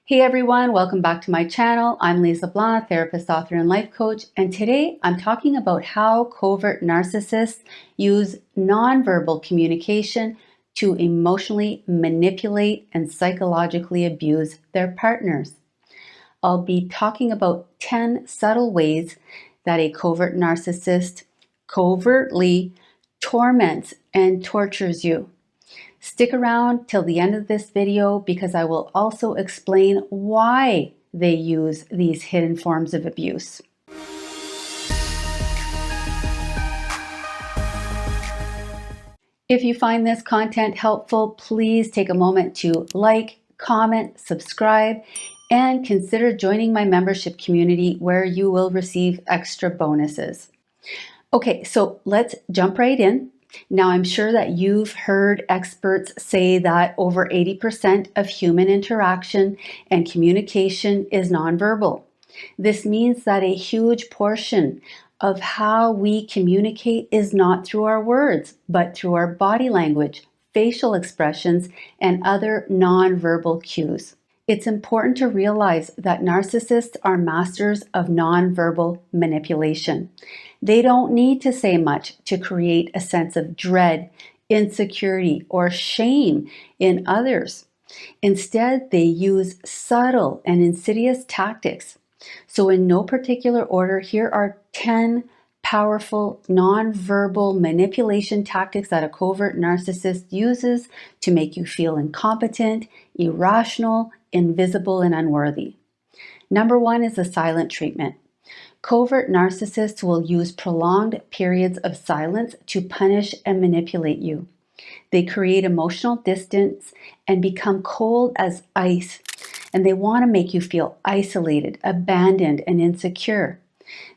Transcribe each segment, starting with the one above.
Hey everyone, welcome back to my channel. I'm Lise Leblanc, therapist, author, and life coach, and today I'm talking about how covert narcissists use nonverbal communication to emotionally manipulate and psychologically abuse their partners. I'll be talking about 10 subtle ways that a covert narcissist covertly torments and tortures you. Stick around till the end of this video because I will also explain why they use these hidden forms of abuse. If you find this content helpful, please take a moment to like, comment, subscribe, and consider joining my membership community where you will receive extra bonuses. Okay, so let's jump right in. Now, I'm sure that you've heard experts say that over 80% of human interaction and communication is nonverbal. This means that a huge portion of how we communicate is not through our words, but through our body language, facial expressions, and other nonverbal cues. It's important to realize that narcissists are masters of nonverbal manipulation. They don't need to say much to create a sense of dread, insecurity, or shame in others. Instead, they use subtle and insidious tactics. So in no particular order, here are 10 powerful nonverbal manipulation tactics that a covert narcissist uses to make you feel incompetent, irrational, invisible, and unworthy. Number one is the silent treatment. Covert narcissists will use prolonged periods of silence to punish and manipulate you. They create emotional distance and become cold as ice, and they want to make you feel isolated, abandoned, and insecure.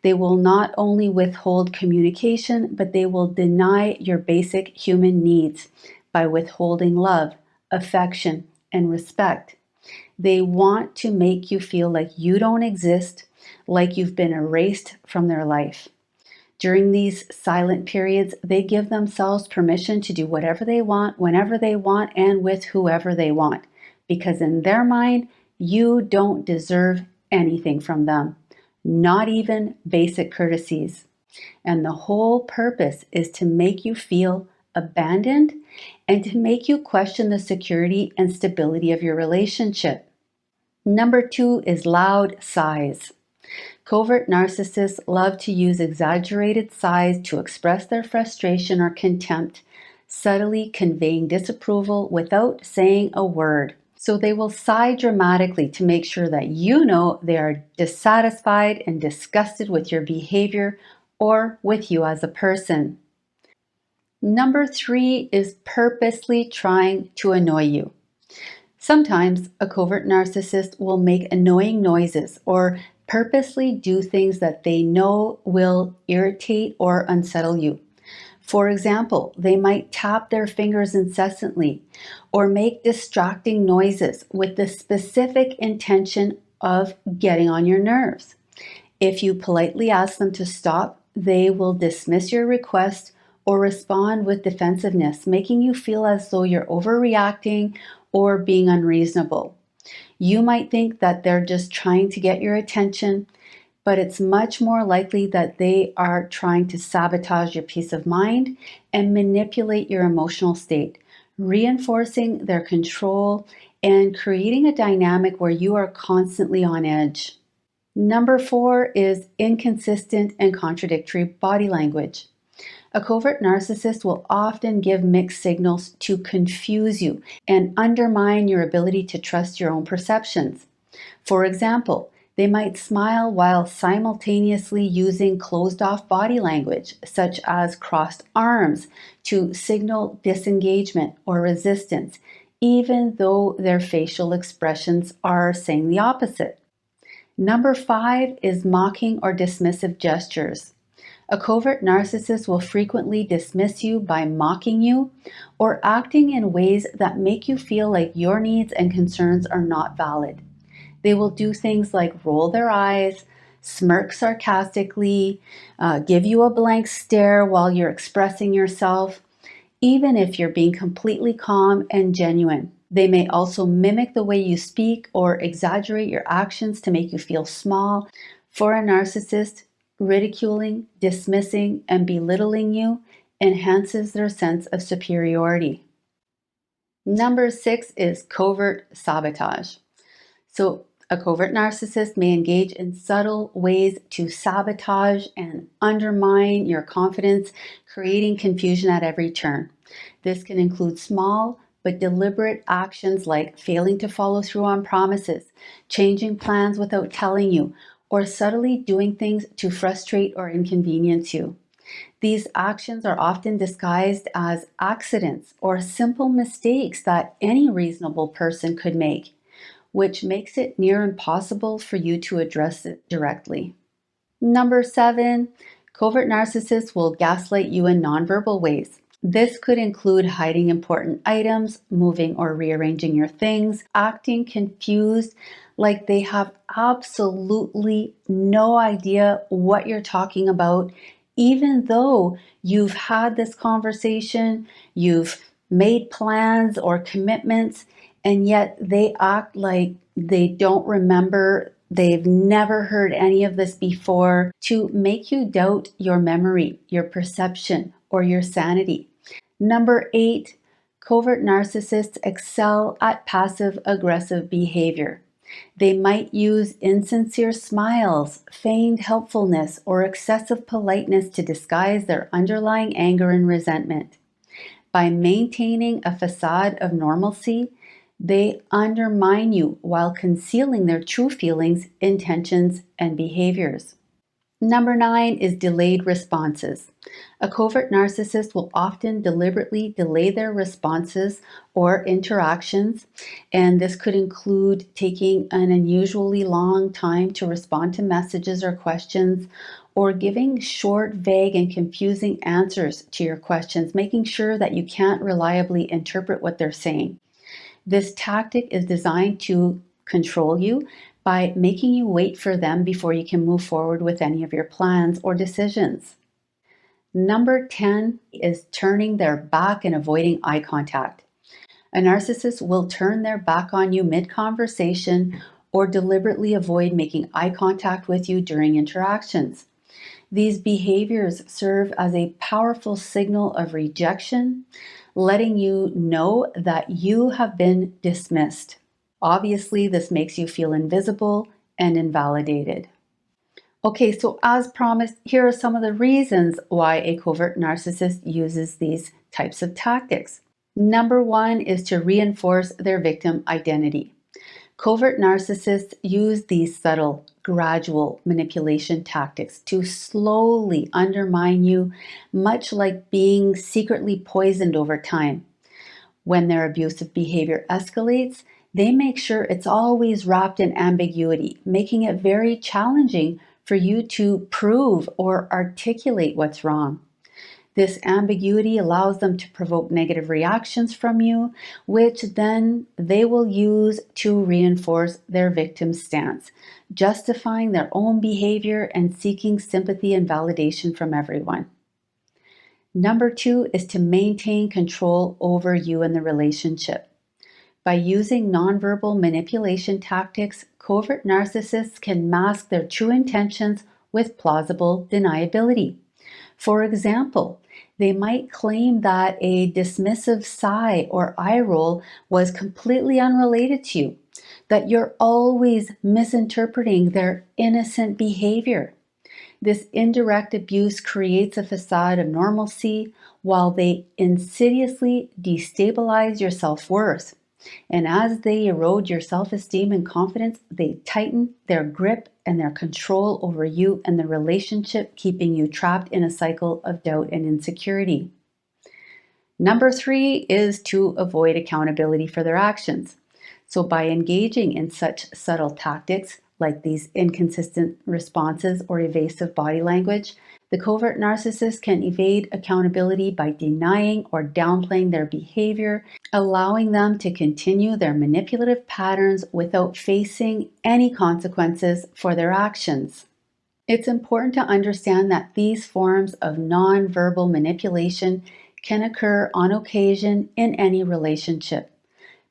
They will not only withhold communication, but they will deny your basic human needs by withholding love, affection, and respect. They want to make you feel like you don't exist, like you've been erased from their life. During these silent periods, they give themselves permission to do whatever they want, whenever they want, and with whoever they want, because in their mind, you don't deserve anything from them, not even basic courtesies. And the whole purpose is to make you feel abandoned and to make you question the security and stability of your relationship. Number two is loud sighs. Covert narcissists love to use exaggerated sighs to express their frustration or contempt, subtly conveying disapproval without saying a word. So they will sigh dramatically to make sure that you know they are dissatisfied and disgusted with your behavior or with you as a person. Number three is purposely trying to annoy you. Sometimes a covert narcissist will make annoying noises or purposely do things that they know will irritate or unsettle you. For example, they might tap their fingers incessantly or make distracting noises with the specific intention of getting on your nerves. If you politely ask them to stop, they will dismiss your request or respond with defensiveness, making you feel as though you're overreacting or being unreasonable. You might think that they're just trying to get your attention, but it's much more likely that they are trying to sabotage your peace of mind and manipulate your emotional state, reinforcing their control and creating a dynamic where you are constantly on edge. Number four is inconsistent and contradictory body language. A covert narcissist will often give mixed signals to confuse you and undermine your ability to trust your own perceptions. For example, they might smile while simultaneously using closed-off body language, such as crossed arms, to signal disengagement or resistance, even though their facial expressions are saying the opposite. Number five is mocking or dismissive gestures. A covert narcissist will frequently dismiss you by mocking you or acting in ways that make you feel like your needs and concerns are not valid. They will do things like roll their eyes, smirk sarcastically, give you a blank stare while you're expressing yourself, even if you're being completely calm and genuine. They may also mimic the way you speak or exaggerate your actions to make you feel small. For a narcissist, ridiculing, dismissing, and belittling you enhances their sense of superiority. Number 6 is covert sabotage. So, a covert narcissist may engage in subtle ways to sabotage and undermine your confidence, creating confusion at every turn. This can include small but deliberate actions like failing to follow through on promises, changing plans without telling you, or subtly doing things to frustrate or inconvenience you. These actions are often disguised as accidents or simple mistakes that any reasonable person could make, which makes it near impossible for you to address it directly. Number 7, covert narcissists will gaslight you in nonverbal ways. This could include hiding important items, moving or rearranging your things, acting confused, like they have absolutely no idea what you're talking about, even though you've had this conversation, you've made plans or commitments, and yet they act like they don't remember, they've never heard any of this before, to make you doubt your memory, your perception, or your sanity. Number 8, covert narcissists excel at passive-aggressive behavior. They might use insincere smiles, feigned helpfulness, or excessive politeness to disguise their underlying anger and resentment. By maintaining a facade of normalcy, they undermine you while concealing their true feelings, intentions, and behaviors. Number 9 is delayed responses. A covert narcissist will often deliberately delay their responses or interactions, and this could include taking an unusually long time to respond to messages or questions, or giving short, vague, and confusing answers to your questions, making sure that you can't reliably interpret what they're saying. This tactic is designed to control you by making you wait for them before you can move forward with any of your plans or decisions. Number 10 is turning their back and avoiding eye contact. A narcissist will turn their back on you mid-conversation or deliberately avoid making eye contact with you during interactions. These behaviors serve as a powerful signal of rejection, letting you know that you have been dismissed. Obviously, this makes you feel invisible and invalidated. Okay, so as promised, here are some of the reasons why a covert narcissist uses these types of tactics. Number 1 is to reinforce their victim identity. Covert narcissists use these subtle, gradual manipulation tactics to slowly undermine you, much like being secretly poisoned over time. When their abusive behavior escalates, they make sure it's always wrapped in ambiguity, making it very challenging for you to prove or articulate what's wrong. This ambiguity allows them to provoke negative reactions from you, which then they will use to reinforce their victim's stance, justifying their own behavior and seeking sympathy and validation from everyone. Number 2 is to maintain control over you and the relationship. By using nonverbal manipulation tactics, covert narcissists can mask their true intentions with plausible deniability. For example, they might claim that a dismissive sigh or eye roll was completely unrelated to you, that you're always misinterpreting their innocent behavior. This indirect abuse creates a facade of normalcy while they insidiously destabilize your self-worth. And as they erode your self-esteem and confidence, they tighten their grip and their control over you and the relationship, keeping you trapped in a cycle of doubt and insecurity. Number 3 is to avoid accountability for their actions. So by engaging in such subtle tactics, like these inconsistent responses or evasive body language, the covert narcissist can evade accountability by denying or downplaying their behavior, allowing them to continue their manipulative patterns without facing any consequences for their actions. It's important to understand that these forms of nonverbal manipulation can occur on occasion in any relationship.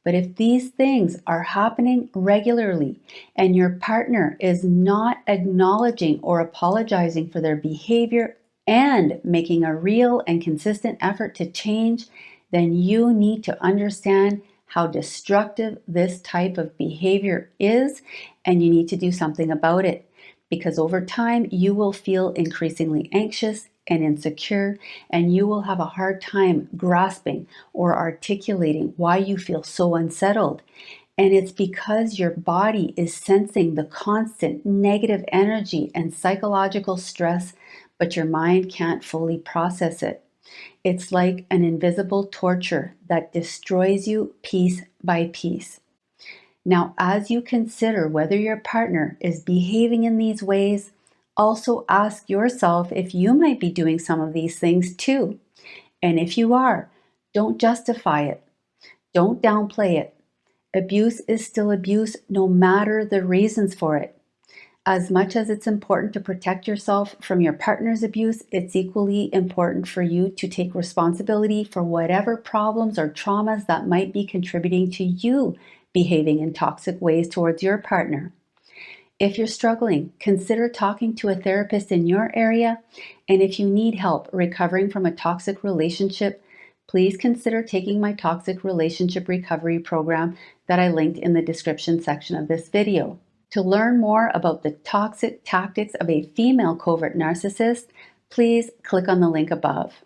But if these things are happening regularly and your partner is not acknowledging or apologizing for their behavior and making a real and consistent effort to change, then you need to understand how destructive this type of behavior is, and you need to do something about it. Because over time, you will feel increasingly anxious and insecure, and you will have a hard time grasping or articulating why you feel so unsettled. And it's because your body is sensing the constant negative energy and psychological stress, but your mind can't fully process it. It's like an invisible torture that destroys you piece by piece. Now, as you consider whether your partner is behaving in these ways, also ask yourself if you might be doing some of these things too. And if you are, don't justify it. Don't downplay it. Abuse is still abuse no matter the reasons for it. As much as it's important to protect yourself from your partner's abuse, it's equally important for you to take responsibility for whatever problems or traumas that might be contributing to you behaving in toxic ways towards your partner. If you're struggling, consider talking to a therapist in your area. And if you need help recovering from a toxic relationship, please consider taking my toxic relationship recovery program that I linked in the description section of this video. To learn more about the toxic tactics of a female covert narcissist, please click on the link above.